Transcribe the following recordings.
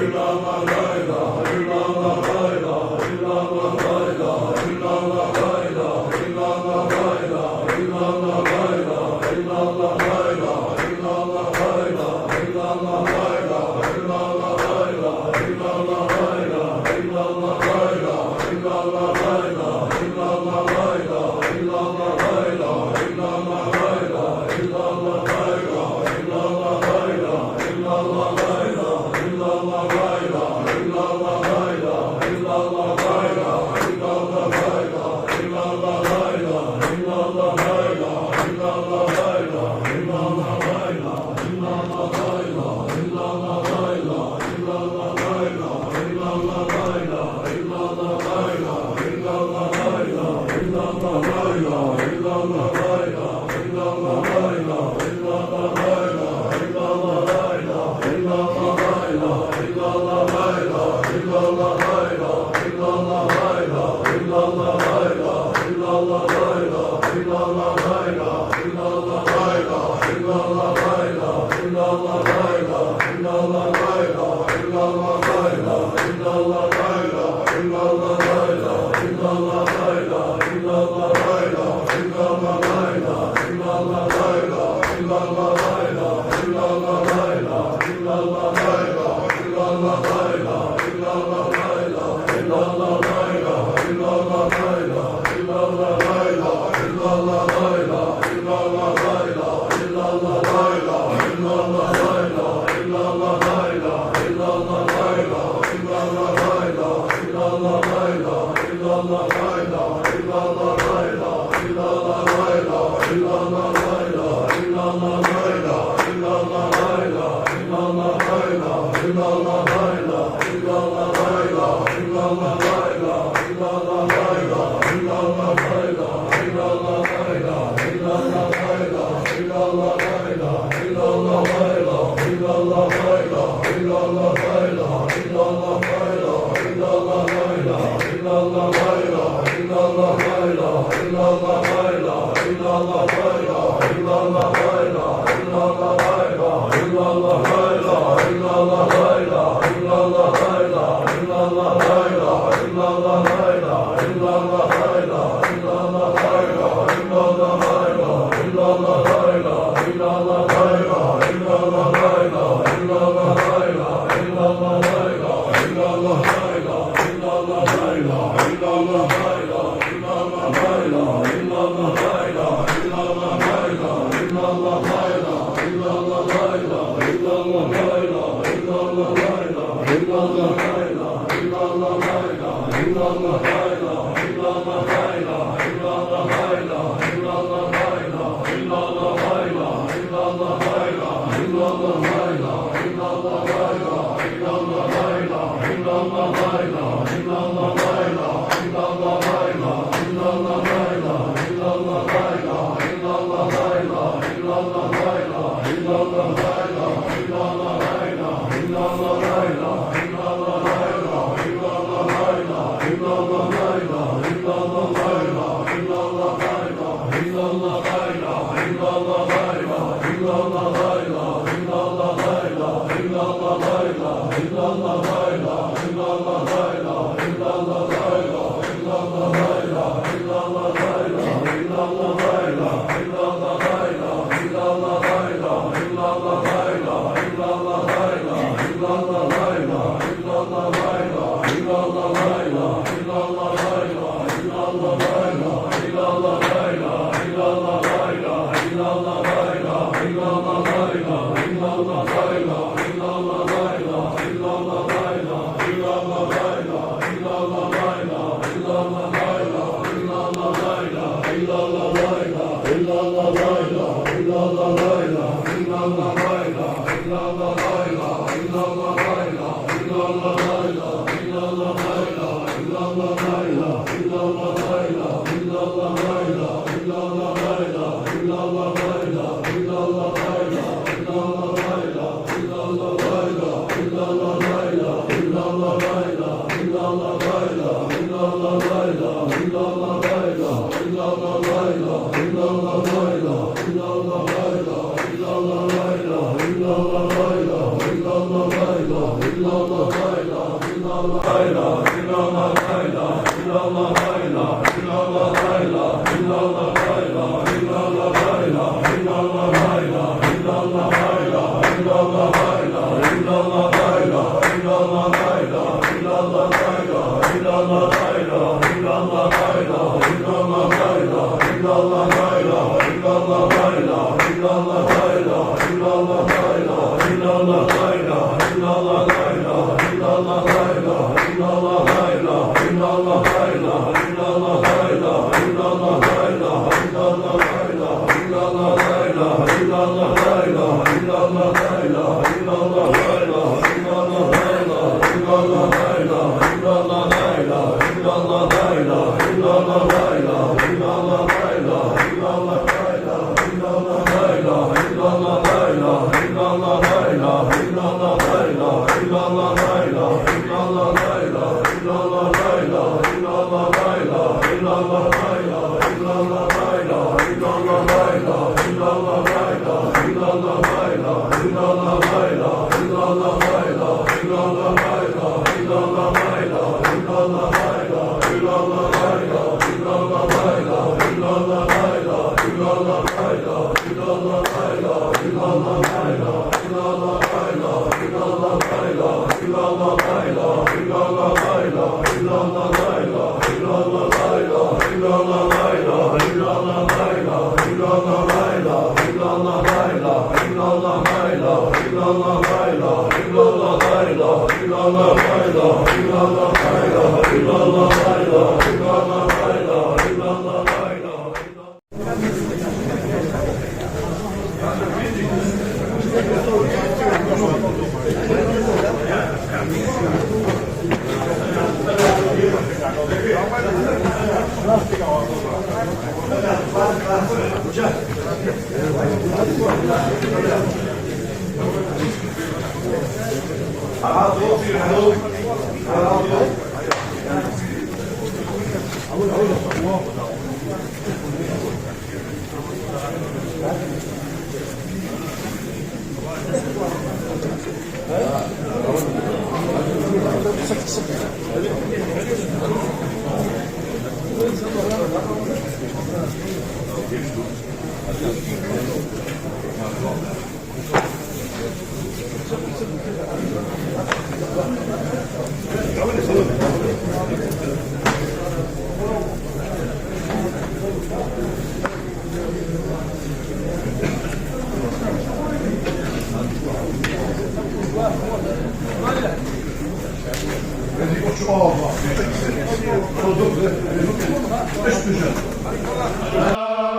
illallah, la ilahe illallah, la ilahe illallah, la ilahe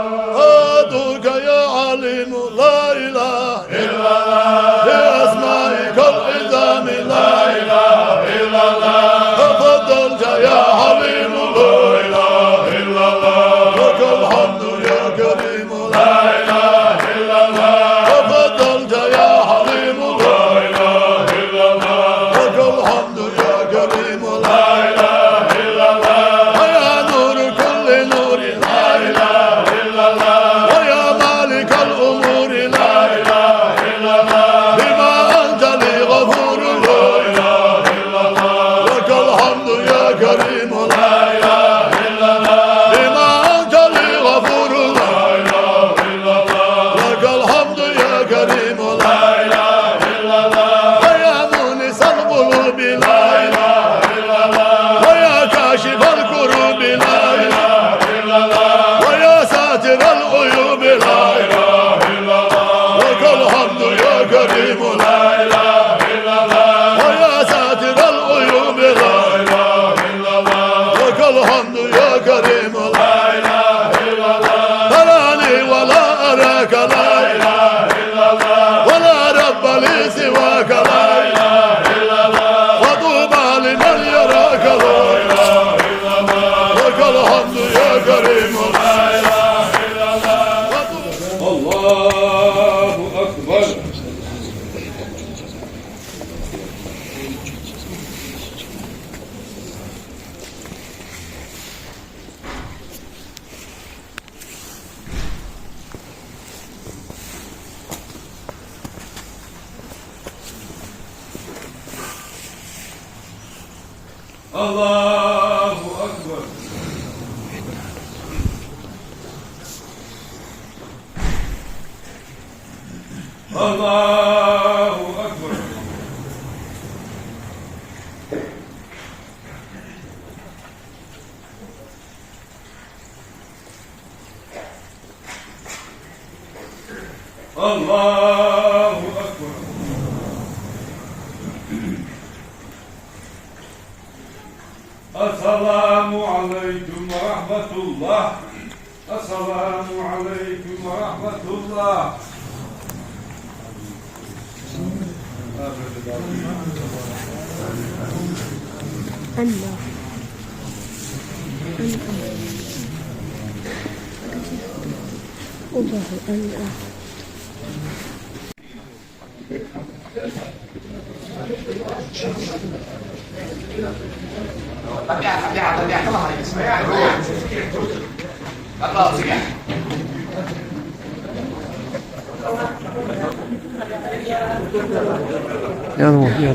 أدعوك يا عليم لا إله إلا الله بأسمائك العظام لا إله إلا الله تفضلت يا حليم لا إله إلا الله لك الحمد يا كريم لا إله إلا الله تفضلت يا حليم لا إله إلا الله لك الحمد يا كريم لا إله إلا الله يا نور كل نور لا إله إلا الله ويا مالك الأمور لا إله إلا الله بما أنت لي غفور لا إله إلا الله لك الحمد يا كريم لا إله إلا الله بما أنت لي غفور لا إله إلا الله لك الحمد يا كريم لا إله إلا الله ويا مونس القلوب لا إله Allahu Ekber. Allahu Ekber. Allahu Ekber. Esselamu aleyküm ve rahmetullah. Esselamu aleyküm ve rahmetullah. Allah. Allahu Allah. طبيعة الله عليك اسمع الله سجع يا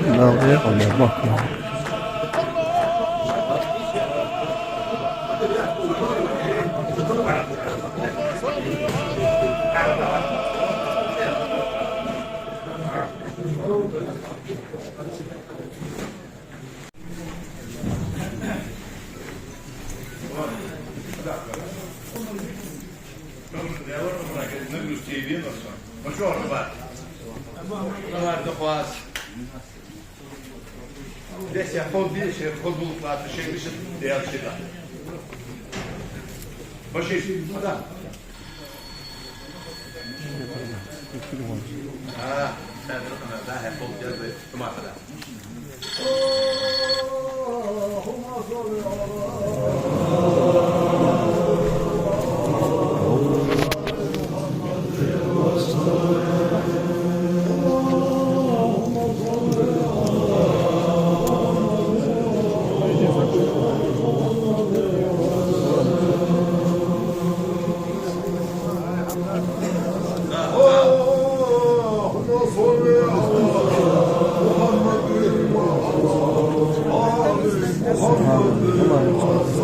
داوود لا يقول الله Desse a fondue, se rodou lá, cheio de dela, chega. Oxi, dá. Ah, dá, é pouco de tomate, dá. Allah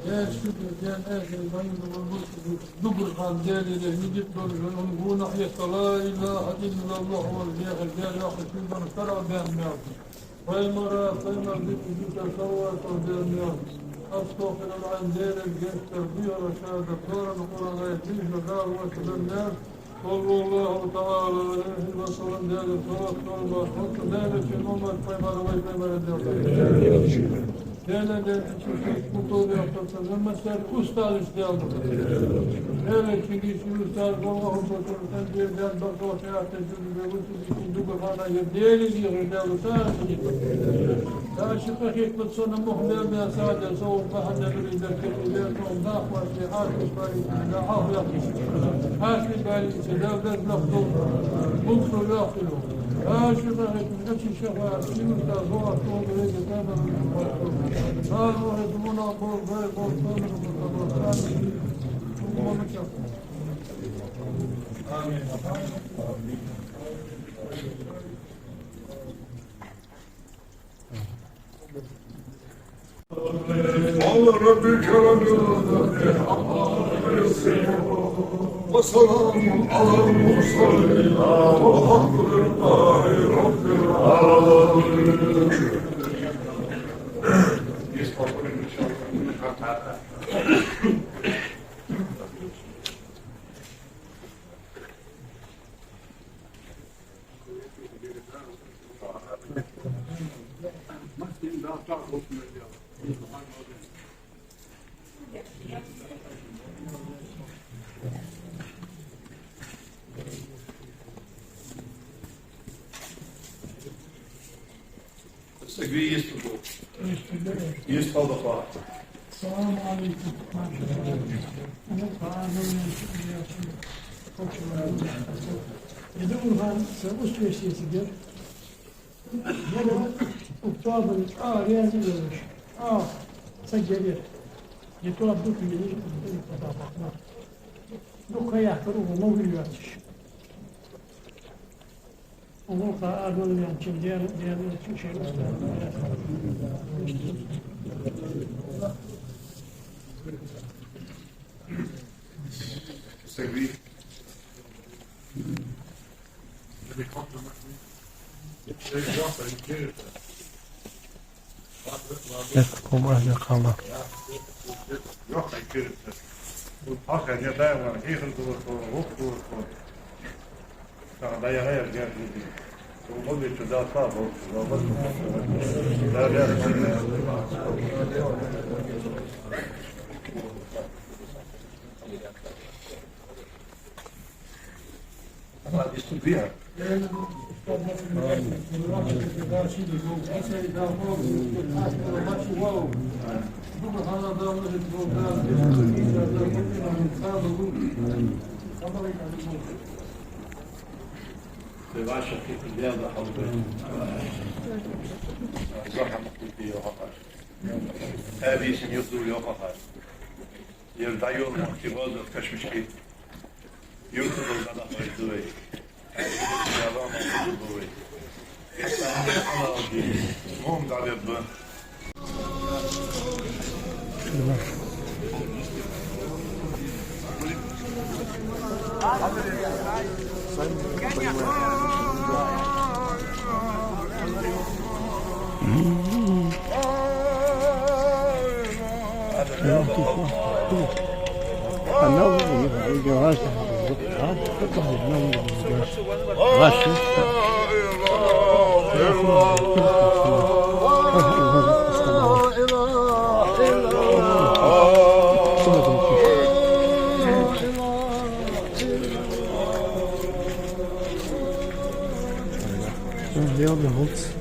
Gel şükür, gel erken bayındı bulmuşsun. Duburhan değerliyle gidip duruşun. Bu nahiyette la ilahe illallah ve ziyahel gel yakı şundan tara beğenmiyor. Faymara, faymar bir savvar o beğenmiyor. Estağfirullah değerli gençler duyar aşağıda. Sonra Kur'an'a yetmiş ve davası benler. Sallallahu Teala aleyhi ve sellem değerli salat sorma. Hakkı değerli için olmaz faymara ve faymara diyor. Değerli mutlu yaptırsın. Mesela ustad istiyordu. Evet çünkü şimdi ustad Allah'ın başarısından bir yerden bakı ortaya atacağız. Ve bu için dubufana değerli diyor. Değerli sadece. Daha şıkka hikmet sonra muhtemelen sadece soğuk bahanneleri izlerken son dağması hasıl bari içinde ahlak hasıl bari içinde devlet lafı mutlu lafı her şıkka hikmet için şefaat şimdi ustad Allah'ın başarısından Sağ olun, bol Allah Rabbi kerem ve selamun alel mursalin velhamdülillahi rabbil alemin. Есть полдоха. Salam aleyküm. Ama bağırmıyorum. Yedi Urhan Savuz Vesiyesidir. Yine Uktadın ağrıya gidiyormuş. Gelir. Yetu abdü kıyılı bakma. Bu kayakları onu biliyormuş. Onu da ağırlanmayan için diğer şeyler Segui. يحكم أهل القمر Yok ekürüz. Hakikaten dayan var. Heyhil kılıklı, hukuklu. Sana dayan ayar geldi. Olmaz bir şey daha sağ olsun. Olmaz Ama istiyor. Başka bir yerde halkı. Zaten mutlu yok akar. Evisin yurdu yok akar. Yerde yolmak ki oldu kaçmış ki. Yurdu da koydu. Yalan oldu. Mum da verdi. Glaube Holz.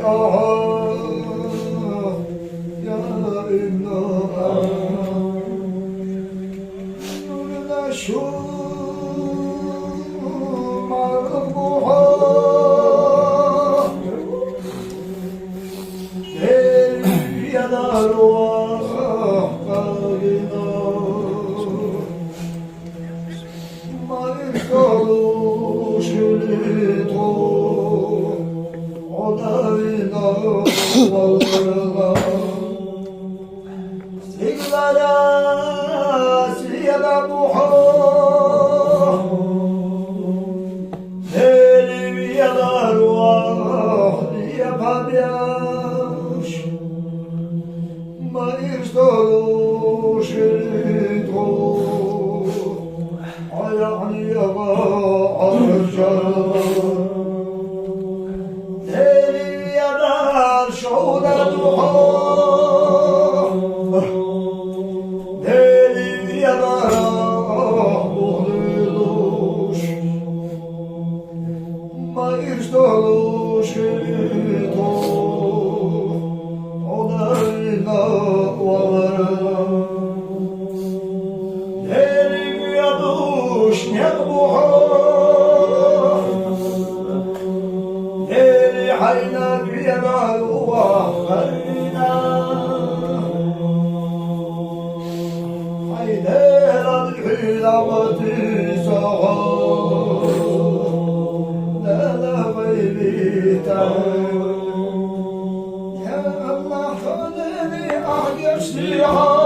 الله Ya Allah,